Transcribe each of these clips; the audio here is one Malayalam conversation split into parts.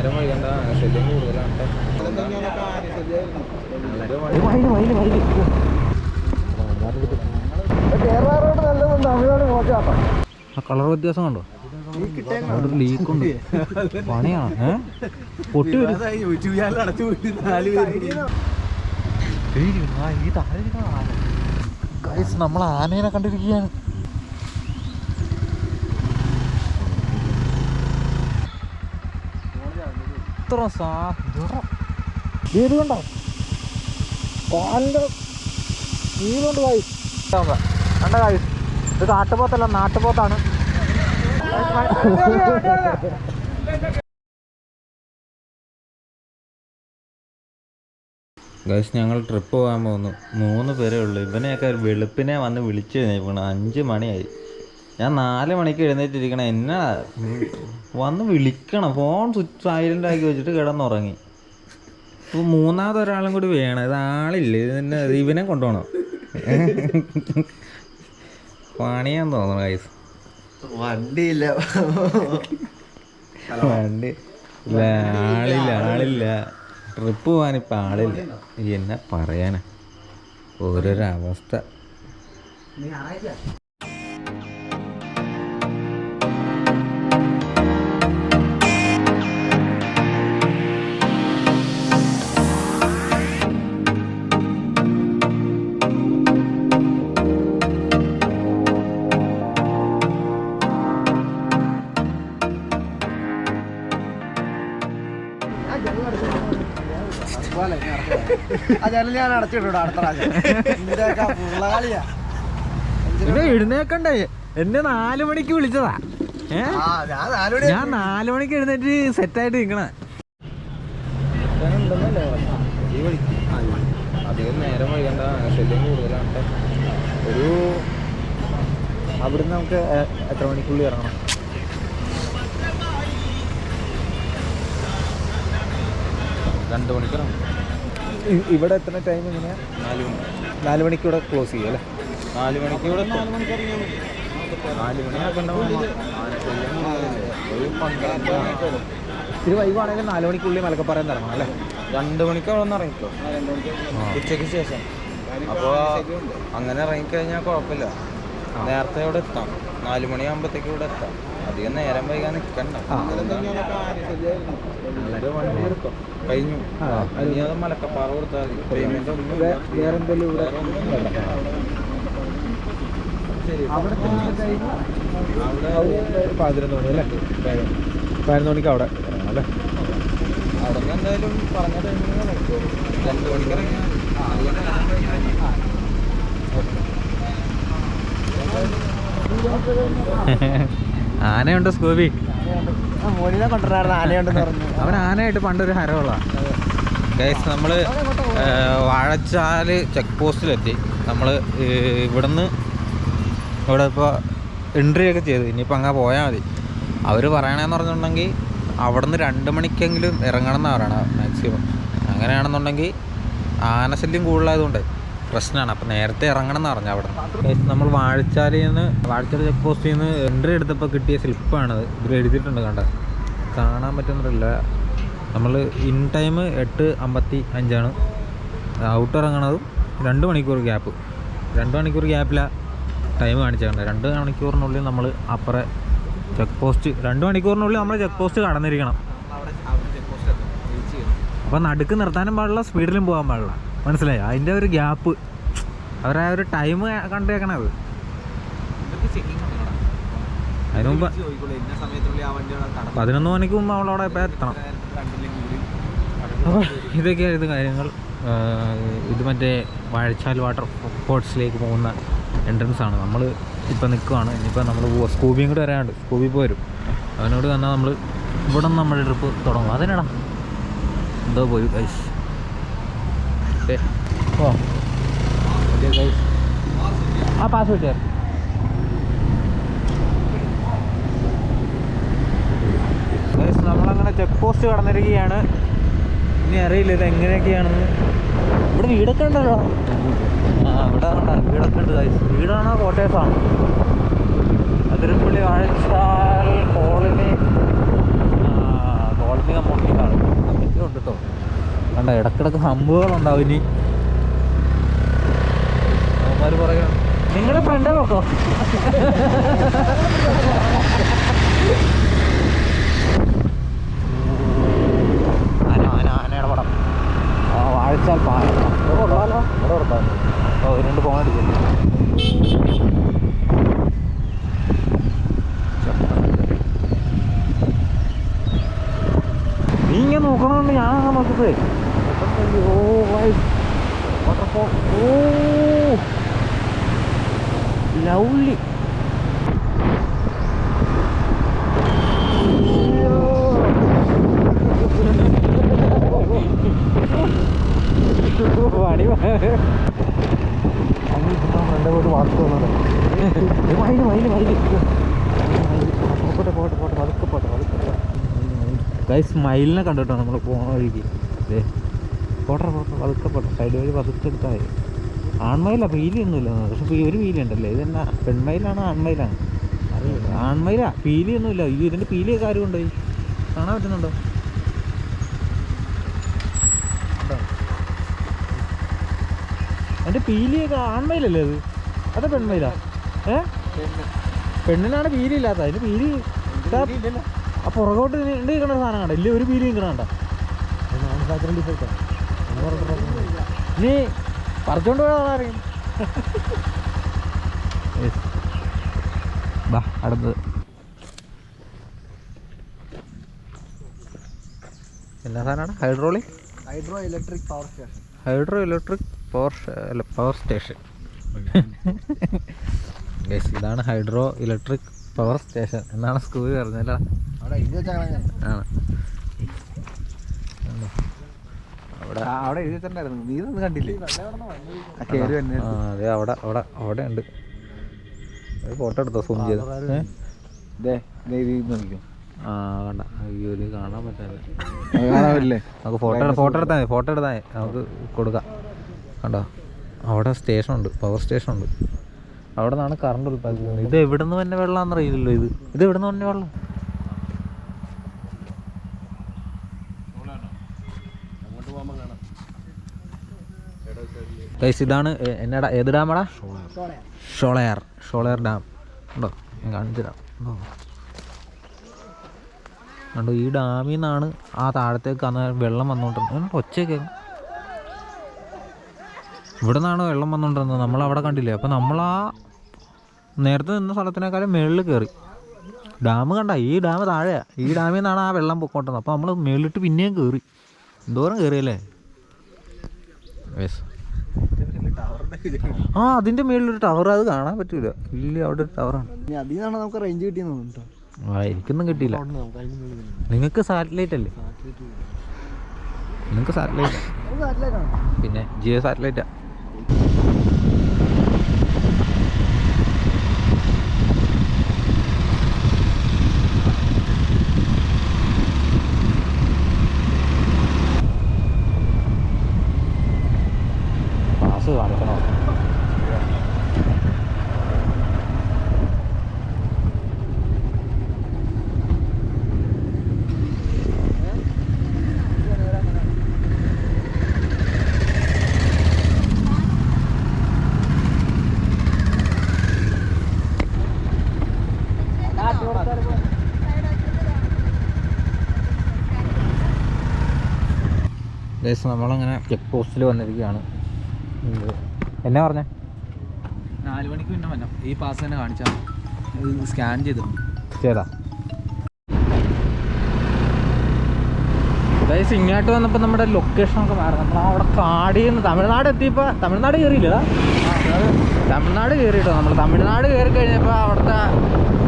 നേരം വൈകണ്ട, ശല്യം കൂടുതലാണ്. കളർ വ്യത്യാസം കണ്ടോ? അവിടെ ലീക്കുണ്ട്, പണിയാണ്. പൊട്ടി നമ്മൾ ആനേനെ കണ്ടിരിക്കുകയാണ്. ഇത് കണ്ടോ കാലിൻ്റെ നീളുണ്ട് കായ് കണ്ട കായ്. ഇത് കാട്ടുപോത്തല്ല, നാട്ടുപോത്താണ്. ഗൈസ്, ഞങ്ങൾ ട്രിപ്പ് പോകാൻ പോകുന്നു. 3 പേരേ ഉള്ളൂ. ഇവനെയൊക്കെ വെളുപ്പിനെ വന്ന് വിളിച്ചു കഴിഞ്ഞാൽ 5 മണിയായി. ഞാൻ 4 മണിക്ക് എഴുന്നേറ്റിരിക്കണം. എന്നാ വന്ന് വിളിക്കണം. ഫോൺ സ്വിച്ച് സൈലൻ്റ് ആക്കി വെച്ചിട്ട് കിടന്നുറങ്ങി. ഇപ്പോൾ 3ാമതൊരാളും കൂടി വേണം. ഇതാളില്ല. ഇതിൻ്റെ ഇവനെ കൊണ്ടുപോകണം. പണിയാന്ന് തോന്നണം ഗൈസ്. വണ്ടിയില്ല, വണ്ടി ഇല്ല, ആളില്ല. ട്രിപ്പ് പോകാനിപ്പോൾ ആളില്ല. എന്നാ പറയാനാ, ഓരോരോ അവസ്ഥ. ഞാൻ അടച്ചിട്ടു. അടുത്ത പിന്നെ എഴുന്നേക്കണ്ടേ? എന്നെ 4 മണിക്ക് വിളിച്ചതാ. ഞാൻ 4 മണിക്ക് എഴുന്നേറ്റ് സെറ്റായിട്ട് നിൽക്കണ. അധികം നേരം വൈകണ്ട, ശല്യം കൂടുതലാണ്. അവിടുന്ന് നമുക്ക് എത്ര മണിക്കുള്ളിൽ ഇറങ്ങണം? 2 മണിക്ക് ഇറങ്ങണം. ഇവിടെ എത്ര ടൈം എങ്ങനെയാണ്? 4 മണിക്ക് ഇവിടെ ക്ലോസ് ചെയ്യും അല്ലേ? 4 മണിക്ക് ഇവിടെ 4 മണിയാക്കണ്ട. ഇത്തിരി വൈകുവാണെങ്കിൽ 4 മണിക്കുള്ളിൽ മലക്കപ്പാറയിൽ ഇറങ്ങണം അല്ലേ? 2 മണിക്ക് അവിടെ നിന്ന് ഇറങ്ങിക്കോ, ഉച്ചയ്ക്ക് ശേഷം. അപ്പോൾ അങ്ങനെ ഇറങ്ങിക്കഴിഞ്ഞാൽ കുഴപ്പമില്ല. നേരത്തെ ഇവിടെ എത്താം. 4 മണിയാകുമ്പോഴത്തേക്ക് ഇവിടെ എത്താം. അധികം നേരം വൈകാൻ നിൽക്കണ്ട. കഴിഞ്ഞു. ഇനി അത് മലക്കപ്പാറ കൊടുത്താൽ മതി. പേയ്മെന്റ് ഒന്നും വേറെ എന്തെങ്കിലും ഇവിടെ അവിടെ 11 മണി അല്ലേ? 11 മണിക്ക് അവിടെ അല്ലേ? അവിടെ നിന്ന് എന്തായാലും പറഞ്ഞ ടൈമിൽ 2 മണിക്ക് ഇറങ്ങിയാൽ ആനയുണ്ട്. സ്കൂബി അവൻ ആനയായിട്ട് പണ്ടൊരു ഹരമുള്ള ഗൈസ്. നമ്മൾ വാഴച്ചാൽ ചെക്ക് പോസ്റ്റിലെത്തി. നമ്മൾ ഇവിടെ ഇപ്പോൾ എൻട്രി ഒക്കെ ചെയ്തു. ഇനിയിപ്പോൾ അങ്ങ് പോയാൽ മതി. അവർ പറയണതെന്ന് പറഞ്ഞിട്ടുണ്ടെങ്കിൽ അവിടെ നിന്ന് 2 മണിക്കെങ്കിലും ഇറങ്ങണം എന്നാണ് പറയണത് മാക്സിമം. അങ്ങനെയാണെന്നുണ്ടെങ്കിൽ ആനശല്യം കൂടുതലായതുകൊണ്ട് പ്രശ്നമാണ്. അപ്പോൾ നേരത്തെ ഇറങ്ങണം എന്ന് പറഞ്ഞു. അവിടെ നമ്മൾ വാഴച്ചാൽ ചെക്ക് പോസ്റ്റിൽ നിന്ന് എൻട്രി എടുത്തപ്പോൾ കിട്ടിയ സ്ലിപ്പാണത്. ഇതിൽ എഴുതിയിട്ടുണ്ട്, കണ്ട കാണാൻ പറ്റുന്നില്ല. നമ്മൾ ഇൻ ടൈം 8:55 ഔട്ട് ഇറങ്ങണതും 2 മണിക്കൂർ ഗ്യാപ്പ്. 2 മണിക്കൂർ ഗ്യാപ്പിലാണ് ടൈം കാണിച്ചേക്കണ്ടത്. 2 മണിക്കൂറിനുള്ളിൽ നമ്മൾ അപ്പുറം ചെക്ക് പോസ്റ്റ് 2 മണിക്കൂറിനുള്ളിൽ നമ്മൾ ചെക്ക് പോസ്റ്റ് കടന്നിരിക്കണം. അപ്പോൾ നടുക്ക് നിർത്താനും പാടില്ല, സ്പീഡിലും പോകാൻ പാടില്ല. മനസ്സിലായി? അതിൻ്റെ ഒരു ഗ്യാപ്പ് അവരാ ഒരു ടൈം കണ്ടേക്കണത്. അതിന് മുമ്പ് 11 മണിക്ക് മുമ്പ് നമ്മളവിടെ ഇപ്പോൾ എത്തണം. അപ്പോൾ ഇതൊക്കെയാണ് ഇത് കാര്യങ്ങൾ. ഇത് മറ്റേ വാഴച്ചാൽ വാട്ടർ ഫോൾസിലേക്ക് പോകുന്ന എൻട്രൻസ് ആണ്. നമ്മൾ ഇപ്പോൾ നിൽക്കുവാണ്. ഇനിയിപ്പോൾ നമ്മൾ പോവുക. സ്കൂബിയും കൂടെ വരാനുണ്ട്. സ്കൂബി പോരും. അവനോട് വന്നാൽ നമ്മൾ ഇവിടെ നിന്ന് നമ്മുടെ ട്രിപ്പ് തുടങ്ങും. അതിനടാ എന്തോ പോയി ഗൈസ്. ഓ ഗൈസ്, ആ പാസ് കിട്ടിയാ ഗൈസ്. നമ്മളങ്ങനെ ചെക്ക് പോസ്റ്റ് കടന്നിരിക്കുകയാണ്. ഇനി അറിയില്ല ഇത് എങ്ങനെയൊക്കെയാണെന്ന്. ഇവിടെ വീടൊക്കെ ഉണ്ടല്ലോ. ഇവിടെ കണ്ട വീടൊക്കെ ഉണ്ട് ഗൈസ്. വീടാണോ കോട്ടേഴ്സാണ്? അതിരപ്പള്ളി വാഴച്ചാൽ കോളനി കമ്മ്യൂണിറ്റി ഉണ്ട് കേട്ടോ. കണ്ട ഇടക്കിടക്ക് ഹമ്പുകളുണ്ടാവും. ഇനി അവന്മാർ പറയുക നിങ്ങളുടെ ഫ്രണ്ട് നോക്കോ. ആനയുടെ പടം വാഴച്ചാൽ പാലം രണ്ട് പോകണം. നീ ഇങ്ങനെ നോക്കണോണ്ട് ഞാൻ നോക്കിപ്പോഴേ വാട്ടർഫോൾ. ഓ ലവ്ലി. പണി എൻ്റെ പോയിട്ട് വാക്ക് വന്നത് മയില് മയില് മയില് പോട്ടെ പോട്ടെ പോട്ടെ പതുക്കെ പോട്ടെ പതുക്കെ. ഗൈസ് മയിലിനെ കണ്ടിട്ടോ നമ്മൾ പോണ വഴിക്ക്. അതെ പോട്ടെ പോട്ടെ പതുക്കെ പോട്ടെ. സൈഡ് വഴി പതുക്കെ എടുത്താൽ മതി. ആൺമയിലാണ്, പീലിയൊന്നുമില്ല. പക്ഷെ ഒരു പീലി ഉണ്ടല്ലേ. ഇതെന്നാ പെൺമയിലാണ് ആൺമയിലാണ് അറിയില്ല. ആൺമയിലാ, പീലിയൊന്നുമില്ല. ഈ ഇതിൻ്റെ പീലിയൊക്കെ ആരും കൊണ്ടുപോയി കാണാൻ പറ്റുന്നുണ്ടോ? എൻ്റെ പീലിയൊക്കെ ആൺമയിലല്ലേ അത്? അത് പെൺമയിലാ? പെണ്ണിനാണ് പീലി ഇല്ലാത്ത. അതിന് പീലി ആ പുറകോട്ട് ഉണ്ട് നിൽക്കണ സാധനം കണ്ട. ഇല്ല ഒരു പീലി നിൽക്കണ. നീ പറിച്ചോണ്ട് പോയാൽ ബാ അടുത്തത്. എന്നാ സാധനമാണ്? Hydro electric power station. ഇതാണ് ഹൈഡ്രോ ഇലക്ട്രിക് പവർ സ്റ്റേഷൻ എന്നാണ് സ്കൂളിൽ പറഞ്ഞല്ല. ആണ് അവിടെ എഴുതി തന്നെയായിരുന്നു. നീ ഇതൊന്നും കണ്ടില്ലേ? അതെ അവിടെ അവിടെ അവിടെ ഉണ്ട്. ഫോട്ടോ എടുത്തോ സൂം ചെയ്ത്? ആ കണ്ട. അയ്യോ ഇത് കാണാൻ പറ്റില്ലേ? നമുക്ക് ഫോട്ടോ എടുത്താൽ മതി. ഫോട്ടോ എടുത്താൽ നമുക്ക് കൊടുക്കാം. കണ്ടോ അവിടെ സ്റ്റേഷനുണ്ട്, പവർ സ്റ്റേഷനുണ്ട്. അവിടെ നിന്നാണ് കറണ്ട് ഉൽപ്പാദിപ്പിക്കുന്നത്. ഇത് എവിടെ നിന്ന് തന്നെ വെള്ളമാണെന്ന് അറിയില്ലല്ലോ. ഇത് എവിടെ നിന്ന് തന്നെ വെള്ളം? ഗൈസ് ഇതാണ് എന്നടാ, ഏത് ഡാമാടാ? ഷോളയാർ ഡാം. ഉണ്ടോ? ഞാൻ കാണിച്ചു തരാം. കണ്ടോ ഈ ഡാമിൽ നിന്നാണ് ആ താഴത്തേക്ക് അന്ന് വെള്ളം വന്നുകൊണ്ടിരുന്നത്. ഒച്ചയൊക്കെ ഇവിടെ നിന്നാണ് വെള്ളം വന്നുകൊണ്ടിരുന്നത്. നമ്മളവിടെ കണ്ടില്ലേ? അപ്പോൾ നമ്മൾ ആ നേരത്തെ നിന്ന സ്ഥലത്തിനേക്കാളും മുകളിൽ കയറി. ഡാം കണ്ട, ഈ ഡാം താഴെയാണ്. ഈ ഡാമിൽ നിന്നാണ് ആ വെള്ളം പൊക്കോട്ടുന്നത്. അപ്പോൾ നമ്മൾ മുകളിലിട്ട് പിന്നെയും കയറി. എന്തോരം കയറിയല്ലേ? യെസ്. ആ അതിൻ്റെ മുകളിലൊരു ടവർ. അത് കാണാൻ പറ്റൂല. ഇല്ല അവിടെ ഒരു ടവറാണ്. നമുക്ക് റേഞ്ച് കിട്ടിയെന്ന്. ആ എനിക്കൊന്നും കിട്ടിയില്ല. നിങ്ങൾക്ക് സാറ്റലൈറ്റ് അല്ലേ? നിങ്ങൾക്ക് സാറ്റലൈറ്റ് പിന്നെ ജിയോ സാറ്റലൈറ്റാ. പാസ് കാണിക്കണോ? നമ്മളങ്ങനെ ചെക്ക് പോസ്റ്റിൽ വന്നിരിക്കുകയാണ്. എന്നാ പറഞ്ഞേ? 4 മണിക്ക് മുന്നേ വന്നോ. ഈ പാസ് തന്നെ കാണിച്ചാൽ സ്കാൻ ചെയ്തിട്ടുണ്ട്. ചെയ്താ ഗൈസ് ഇങ്ങോട്ട് വന്നപ്പോൾ നമ്മുടെ ലൊക്കേഷനൊക്കെ മാറി. നമ്മൾ അവിടെ കാടിൽ നിന്ന് തമിഴ്നാട് എത്തിയപ്പോൾ തമിഴ്നാട് കയറിയില്ല. തമിഴ്നാട് കയറിയിട്ടോ. നമ്മൾ തമിഴ്നാട് കയറി കഴിഞ്ഞപ്പോൾ അവിടുത്തെ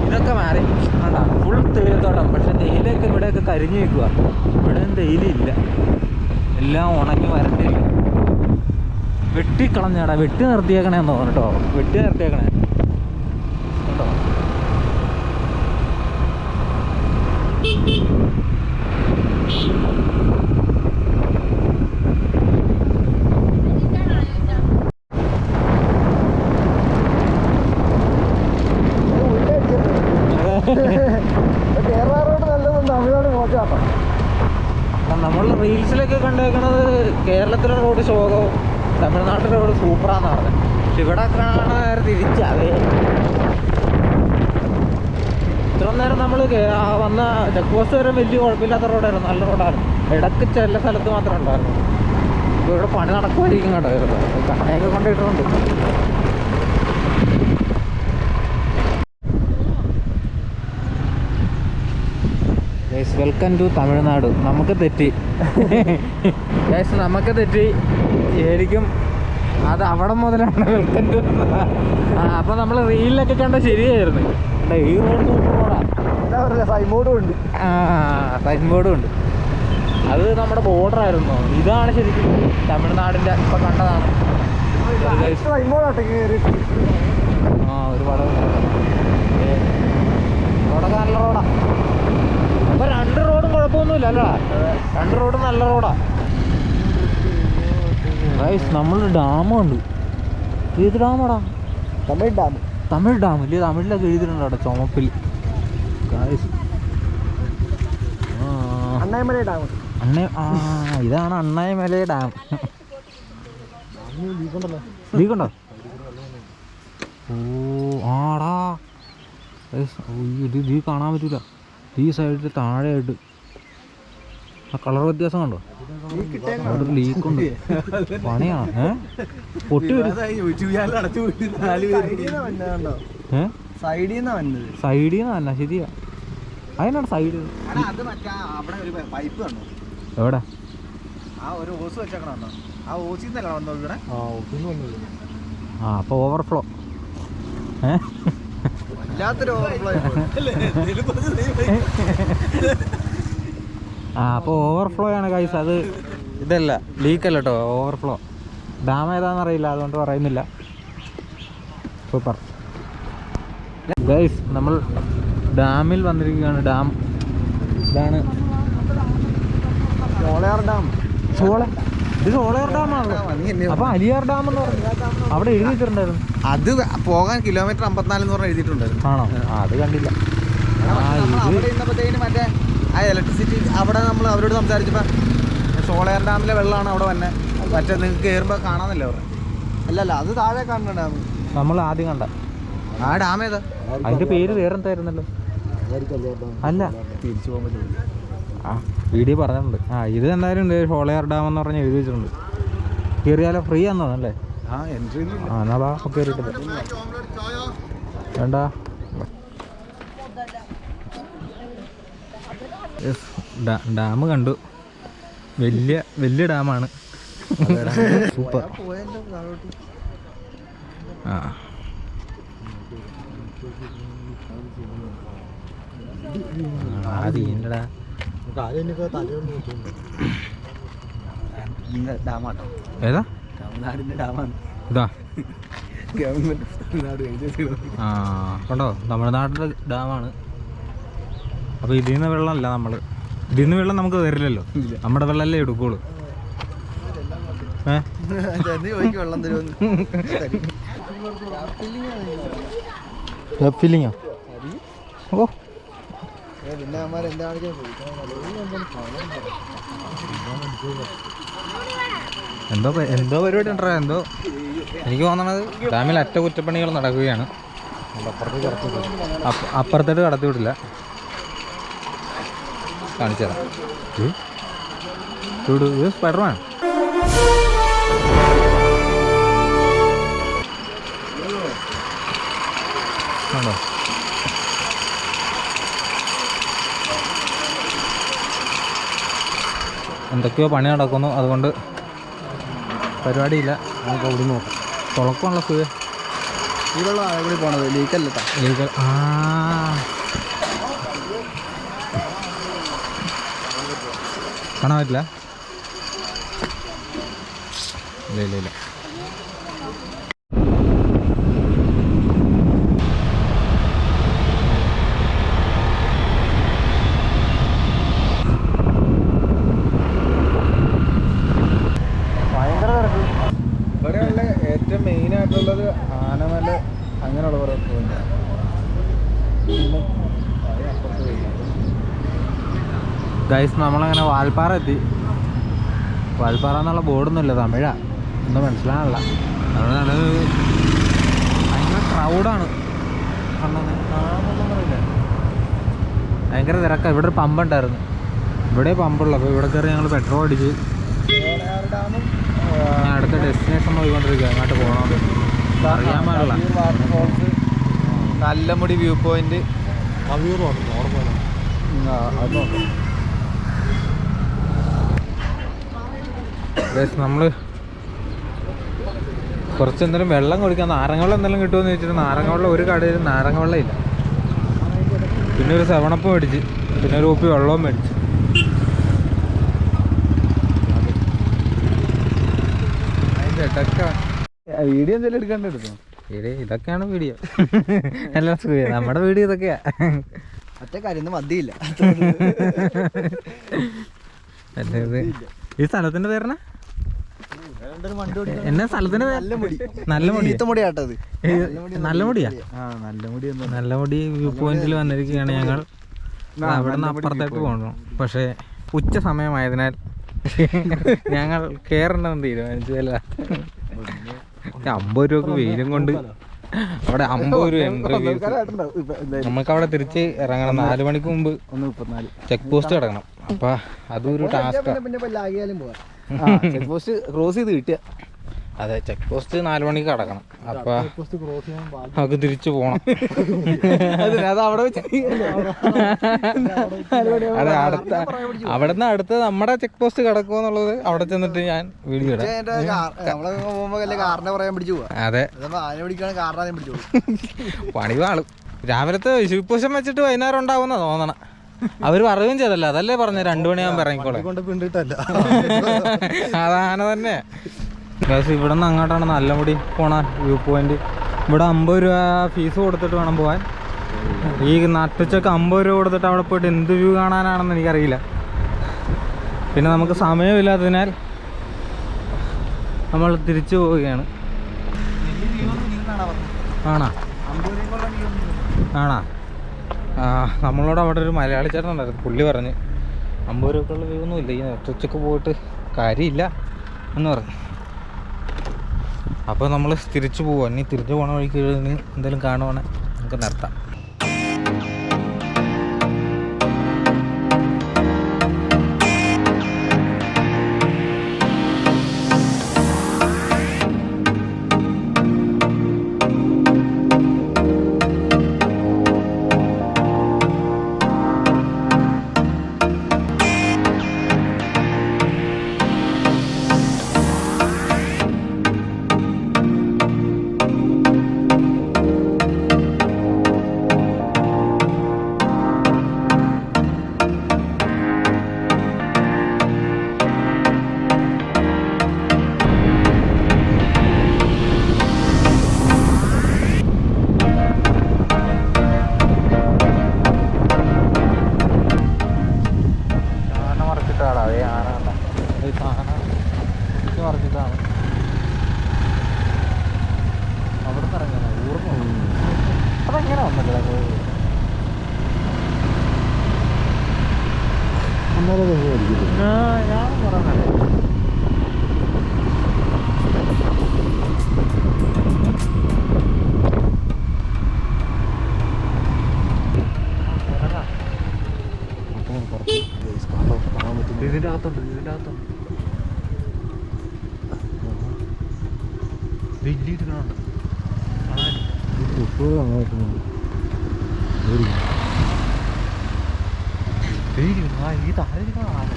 ഇതൊക്കെ മാറി. വേണ്ട ഫുൾ തേയിലത്തോട്ടം. പക്ഷെ തേയിലയൊക്കെ ഇവിടെയൊക്കെ കരിഞ്ഞു വയ്ക്കുക. ഇവിടെയും തേയില ഇല്ല. എല്ലാം ഉണങ്ങി വരണ്ടിരിക്കും. വെട്ടിക്കളഞ്ഞാടാ. വെട്ടി നിർത്തിയേക്കണേന്ന് തോന്നുന്നു കേട്ടോ. വെട്ടി നിർത്തിയേക്കണേ കേട്ടോ. കേരള റോഡ് നല്ലതും തമിഴ്നാട് മോശമാണ്. നമ്മൾ റീൽസിലൊക്കെ കണ്ടേക്കണത് കേരളത്തിലെ റോഡ് ശോകവും തമിഴ്നാട്ടിലെ റോഡ് സൂപ്പറാന്ന് പറഞ്ഞത്. പക്ഷെ ഇവിടെ കാണാൻ തിരിച്ചതേ. ഇത്ര നേരം നമ്മൾ വന്ന ചെക്ക് പോസ്റ്റ് വരെ വലിയ കുഴപ്പമില്ലാത്ത റോഡായിരുന്നു, നല്ല റോഡായിരുന്നു. ഇടയ്ക്ക് ചില സ്ഥലത്ത് മാത്രമേ ഉണ്ടായിരുന്നു. ഇപ്പോൾ ഇവിടെ പണി നടക്കുമായിരിക്കും കേട്ടോ. കണ്ണയൊക്കെ കൊണ്ടിട്ടുണ്ട്. Welcome to Tamil Nadu. നമുക്ക് തെറ്റി ഗൈസ്, നമുക്ക് തെറ്റി ശരിക്കും. അത് അവിടെ മുതലാണ് വെൽക്കം ടു. അപ്പം നമ്മൾ റീലിലൊക്കെ കണ്ട ശരിയായിരുന്നു. ഈ റോഡ് സൂപ്പർ റോഡാണ്. എന്താ പറയുക, സൈൻ ബോർഡും ഉണ്ട്. സൈൻ ബോർഡും ഉണ്ട്. അത് നമ്മുടെ ബോർഡറായിരുന്നു. ഇതാണ് ശരിക്കും തമിഴ്നാടിൻ്റെ. ഇപ്പം കണ്ടതാണ് സൈൻ ബോർഡാട്ടെ കയറി. ഒരു പടം റോഡൊക്കെ നല്ല റോഡാണ്. അപ്പൊ രണ്ട് റോഡും കുഴപ്പമൊന്നുമില്ല അല്ല, രണ്ട് റോഡും നല്ല റോഡാ. നമ്മൾ ഡാമുണ്ട്. ഏത് ഡാമാടാ? തമിഴ് ഡാം. തമിഴ് ഡാം ഇല്ലേ? തമിഴിലൊക്കെ എഴുതിയിട്ടുണ്ട് അവിടെ ചുമപ്പിൽ. അണ്ണാമലൈ ഡാം. ഇതാണ് അണ്ണാമലൈ ഡാം. ലീക്കുണ്ടോ? ഓ ആടാ, ഇത് കാണാൻ പറ്റൂല. ഈ സൈഡിൽ താഴെയായിട്ട് ആ കളർ വ്യത്യാസം കണ്ടോ? അവിടെ ഒരു ലീക്കുണ്ട്. പണിയാണ്. പൊട്ടി വരും. സൈഡിൽ നിന്നാ വന്നത്. സൈഡിൽ നിന്ന് തന്നെ ശരിയാ. അതിനാണ് സൈഡ്. എവിടെ? അപ്പൊ ഓവർഫ്ലോ. അപ്പോൾ ഓവർഫ്ലോ ആണ് ഗൈസ്. അത് ഇതല്ല, ലീക്കല്ല കേട്ടോ, ഓവർഫ്ലോ. ഡാം ഏതാണെന്നറിയില്ല, അതുകൊണ്ട് പറയുന്നില്ല. സൂപ്പർ ഗൈസ്, നമ്മൾ ഡാമിൽ വന്നിരിക്കുകയാണ്. ഡാം ഇതാണ് ഷോളയാർ ഡാം. ഇത് ഷോളയാർ ഡാമാണല്ലോ. അപ്പൊ അലിയാർ ഡാം എന്ന് പറഞ്ഞു അവിടെ എഴുതി വെച്ചിട്ടുണ്ടായിരുന്നു. അത് പോകാൻ കിലോമീറ്റർ 54 എന്ന് പറഞ്ഞാൽ എഴുതിയിട്ടുണ്ടായിരുന്നു. ആണോ? അത് കണ്ടില്ല. മറ്റേ ആ ഇലക്ട്രിസിറ്റി അവിടെ നമ്മൾ അവരോട് സംസാരിച്ചപ്പോൾ ഷോളയാർ ഡാമിലെ വെള്ളമാണ് അവിടെ വന്നെ. മറ്റേ നിങ്ങൾക്ക് കയറുമ്പോൾ കാണാന്നല്ലേ പറഞ്ഞത്? അല്ലല്ല, അത് താഴെ കാണുന്ന ഡാം. നമ്മൾ ആദ്യം കണ്ട ആ ഡാം ഏതാ? അതിന്റെ പേര് വേറെന്തായിരുന്നല്ലോ? അല്ല, തിരിച്ചു പോകാൻ പറ്റില്ല. വീഡിയോ പറഞ്ഞിട്ടുണ്ട്. ഇത് എന്തായാലും ഉണ്ട്, ഷോളയാർ ഡാം എന്ന് പറഞ്ഞ് എഴുതി വെച്ചിട്ടുണ്ട്. കയറിയാലോ? ഫ്രീ ആണെന്ന് തോന്നല്ലേ? എൻട്രി എന്നാ വാ, കയറിയിട്ടില്ല വേണ്ട. ഡാം കണ്ടു. വലിയ ഡാമാണ്. സൂപ്പർ. ആദ്യടാ ഡാമാട്ടോ. ഏതാ? തമിഴ്നാടിന്റെ ഡാമാണ് ഇതാ. ഗവൺമെന്റ് തമിഴ്നാട് കണ്ടോ, തമിഴ്നാട്ടിലെ ഡാമാണ്. അപ്പോൾ ഇതിൽ നിന്ന് വെള്ളമല്ല, ഇതിൽ നിന്ന് വെള്ളം നമുക്ക് തരില്ലല്ലോ. നമ്മുടെ വെള്ളമല്ലേ എടുക്കുള്ളൂ. വെള്ളം തരുമെന്ന്. ഫീലിങ്ങോ? ഓ, പിന്നെ അമ്മമാരെന്താണ് എന്തോ പരിപാടി ഉണ്ടോ എന്തോ. എനിക്ക് തോന്നണത് ഡാമിൽ അറ്റകുറ്റപ്പണികൾ നടക്കുകയാണ്. അപ്പുറത്തോട്ട് കടത്തി വിടില്ല. കാണിച്ചു തരാം. ഇത് സ്പൈഡർമാൻ. ആണോ? എന്തൊക്കെയോ പണി നടക്കുന്നു, അതുകൊണ്ട് പരിപാടിയില്ല. നമുക്ക് അവിടെ നോക്കാം. തുളക്കമുള്ള സുഖ. ഈ വെള്ളം എവിടെ പോണത്? ലീക്കല്ല. കാണാൻ പറ്റില്ല. ഇല്ല. ഇവിടെയുള്ള ഏറ്റവും മെയിനായിട്ടുള്ളത് ആനമല, അങ്ങനെയുള്ള കുറേ പോയിന്റ്. പിന്നെ ഗൈസ് നമ്മളങ്ങനെ വാൽപ്പാറ എത്തി. വാൽപ്പാറ എന്നുള്ള ബോർഡൊന്നുമില്ല, തമിഴാ, ഒന്നും മനസ്സിലാകാനില്ല. അതുകൊണ്ടാണ് ഭയങ്കര ക്രൗഡാണ്. കാണാമെന്നൊന്നുമില്ല, ഭയങ്കര തിരക്കാണ്. ഇവിടെ ഒരു പമ്പ് ഉണ്ടായിരുന്നു, ഇവിടെ പമ്പുള്ളൂ. അപ്പോൾ ഇവിടെ കയറി ഞങ്ങൾ പെട്രോൾ അടിച്ച് ഞാൻ അടുത്ത ഡെസ്റ്റിനേഷൻ പോയിക്കൊണ്ടിരിക്കുക. അങ്ങോട്ട് പോകണമെന്ന് അറിയാൻ പാടില്ല. നല്ലമുടി വ്യൂ പോയിന്റ് നമ്മൾ കുറച്ച് എന്തെങ്കിലും വെള്ളം കുടിക്കാൻ, നാരങ്ങ വെള്ളം എന്തെങ്കിലും കിട്ടുമെന്ന് ചോദിച്ചിട്ട് നാരങ്ങ വെള്ളം ഒരു കടയിൽ നാരങ്ങ വെള്ളം ഇല്ല. പിന്നെ ഒരു 7up മേടിച്ച്, പിന്നെ ഒരു കുപ്പി വെള്ളവും മേടിച്ച്. വീഡിയോ എന്തെങ്കിലും എടുക്കണ്ടെടുക്കും. ഇതൊക്കെയാണ് വീഡിയോ. അല്ല നമ്മുടെ വീഡിയോ ഇതൊക്കെയാ. മറ്റേ കാര്യം മതിയില്ല. ഈ സ്ഥലത്തിന്റെ പേരണ എന്നാ സ്ഥലത്തിന്റെ നല്ല മുടിയാട്ടത്. നല്ല മുടിയാ. നല്ല മുടി വ്യൂ പോയിന്റിൽ വന്നിരിക്കുകയാണ് ഞങ്ങൾ. അവിടെ നിന്ന് അപ്പുറത്തേക്ക് പോകണം. പക്ഷേ ഉച്ച സമയമായതിനാൽ ഞങ്ങൾ കയറണമെന്ന് തീരുമാനിച്ചതല്ല. 50 രൂപക്ക് വെയിലും കൊണ്ട് അവിടെ 50 രൂപ എൻട്രി. നമുക്ക് അവിടെ തിരിച്ച് ഇറങ്ങണം. 4 മണിക്ക് മുമ്പ് ചെക്ക് പോസ്റ്റ് കിടക്കണം. അപ്പൊ അതൊരു ടാസ്ക്. ചെക്ക് പോസ്റ്റ് ക്രോസ് ചെയ്ത് കിട്ടിയ. അതെ, ചെക്ക് പോസ്റ്റ് 4 മണിക്ക് കിടക്കണം. അപ്പൊ നമുക്ക് തിരിച്ചു പോണം. അതെ, അവിടുന്ന് അടുത്ത് നമ്മുടെ ചെക്ക് പോസ്റ്റ് കിടക്കുക എന്നുള്ളത് അവിടെ ചെന്നിട്ട് ഞാൻ വീഡിയോ ഇടാം. അതെ, പണി വാളും. രാവിലത്തെ ശുപോഷം വെച്ചിട്ട് വൈകുന്നേരം ഉണ്ടാവുന്ന തോന്നണം. അവര് പറയുകയും ചെയ്തല്ലോ, അതല്ലേ പറഞ്ഞ 2 മണിയാകുമ്പോ ഇറങ്ങിക്കോളെ. അതാണ് തന്നെ. ഇവിടെ നിന്ന് അങ്ങോട്ടാണ് നല്ലമുടി പോണ വ്യൂ പോയിന്റ്. ഇവിടെ 50 രൂപ ഫീസ് കൊടുത്തിട്ട് വേണം പോകാൻ. ഈ നട്ടുച്ചക്ക് 50 രൂപ കൊടുത്തിട്ട് അവിടെ പോയിട്ട് എന്ത് വ്യൂ കാണാനാണെന്ന് എനിക്കറിയില്ല. പിന്നെ നമുക്ക് സമയമില്ലാത്തതിനാൽ നമ്മൾ തിരിച്ചു പോവുകയാണ്. ആണാ? നമ്മളോട് അവിടെ ഒരു മലയാളി ചേട്ടൻ ഉണ്ടായിരുന്നു. പുള്ളി പറഞ്ഞ് 50 രൂപക്കുള്ള വ്യൂ ഒന്നും ഇല്ല, ഈ നട്ടുച്ചക്ക് പോയിട്ട് കാര്യമില്ല എന്ന് പറഞ്ഞു. അപ്പോൾ നമ്മൾ തിരിച്ചു പോവാം. ഇനി തിരിച്ചു പോകണ വഴിക്ക് എന്തെങ്കിലും കാണുവാണെങ്കിൽ നമുക്ക് നിർത്താം. ഇതിൻ്റെ അകത്തുണ്ട് വലിയൊരു കാണുന്നുണ്ട്. ഈ താഴെ കാണാൻ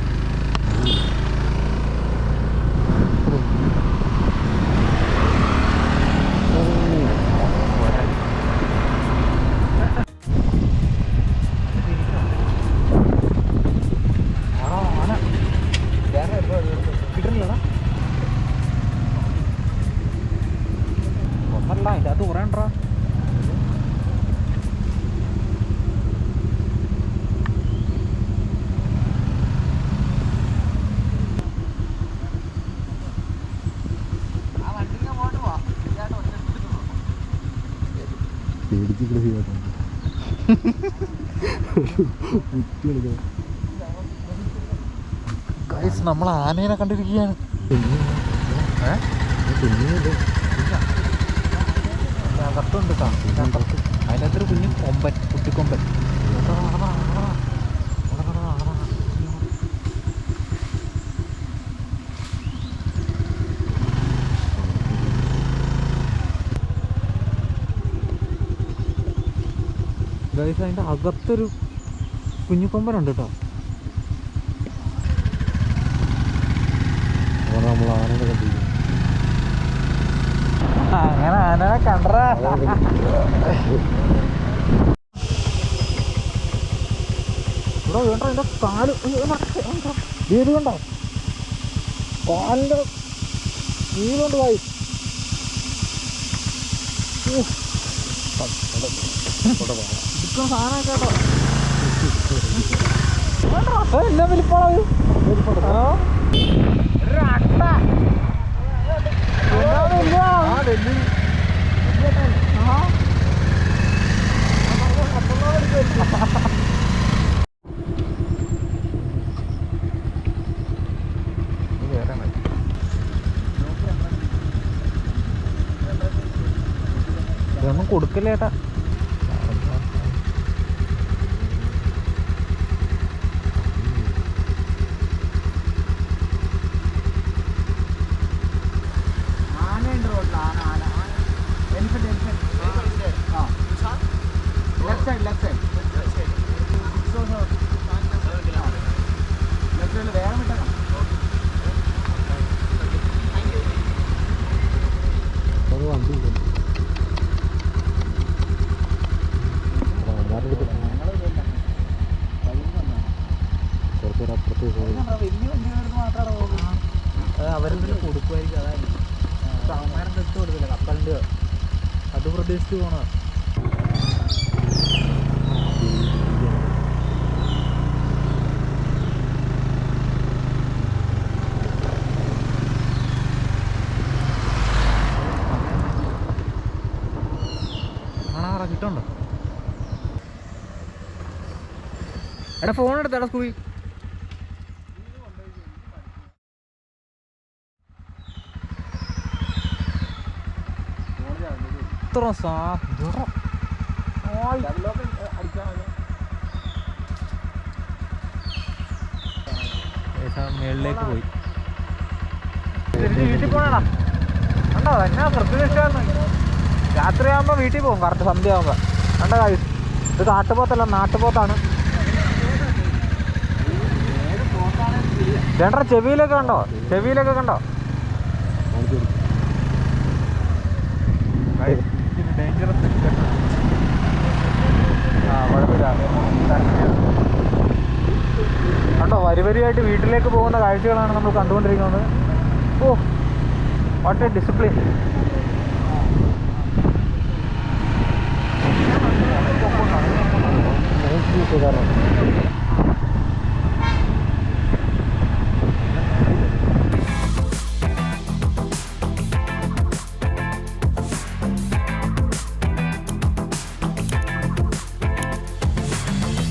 കിട്ടുന്നില്ലടാ. ഒന്നല്ല, അതിൻ്റെ അകത്ത് കുറേ ഉണ്ടോ. ഗൈസ് നമ്മൾ ആനേനെ കണ്ടിരിക്കുകയാണ്. അകത്തുണ്ട് അതിനകത്തൊരു കുഞ്ഞു കൊമ്പൻ, കുട്ടിക്കൊമ്പൻ. ഗൈസ് അതിൻ്റെ അകത്തൊരു കുഞ്ഞുകൊമ്പനുണ്ട് കേട്ടോ. നമ്മൾ ആനനെ കണ്ടിരിക്കുന്നു. അങ്ങനെ ആനനെ കണ്ടറാ. ഇവിടെ വേണ്ട എൻ്റെ കാല് വീട് കണ്ടോ, കാലിൻ്റെ വീടുണ്ട് വായി. ഇരിക്കുന്ന സാധനം കേട്ടോ. എന്നാ വലിപ്പാളത്. ഇതൊന്നും കൊടുക്കില്ലേട്ടാ. അവരെന്തെങ്കിലും കൊടുക്കുമായിരിക്കും. അതായത് സാമാനം എടുത്ത് കൊടുക്കില്ല, കപ്പലിൻ്റെ അത് പ്രതീക്ഷിച്ച് പോണതാണ്. ആണാ കിട്ടുണ്ടോ? എടാ ഫോൺ എടുത്താടാ സ്കൂളി. മേളിലേക്ക് പോയി. വീട്ടിൽ പോണാ കണ്ടോ? എന്നാ പ്രത്യേകിച്ചാണ്. രാത്രിയാകുമ്പോൾ വീട്ടിൽ പോകും, കറക്റ്റ് സന്ധ്യ ആകുമ്പോൾ. കണ്ട കാര്യം, ഇത് കാട്ടുപോത്തല്ല, നാട്ടുപോത്താണ്. ചേട്ടാ ചെവിയിലൊക്കെ കണ്ടോ, ചെവിയിലൊക്കെ കണ്ടോ. ഡേഞ്ചറസ് കണ്ടോ. വരിവരിയായിട്ട് വീട്ടിലേക്ക് പോകുന്ന കാഴ്ചകളാണ് നമ്മൾ കണ്ടുകൊണ്ടിരിക്കുന്നത്. Oh what a discipline.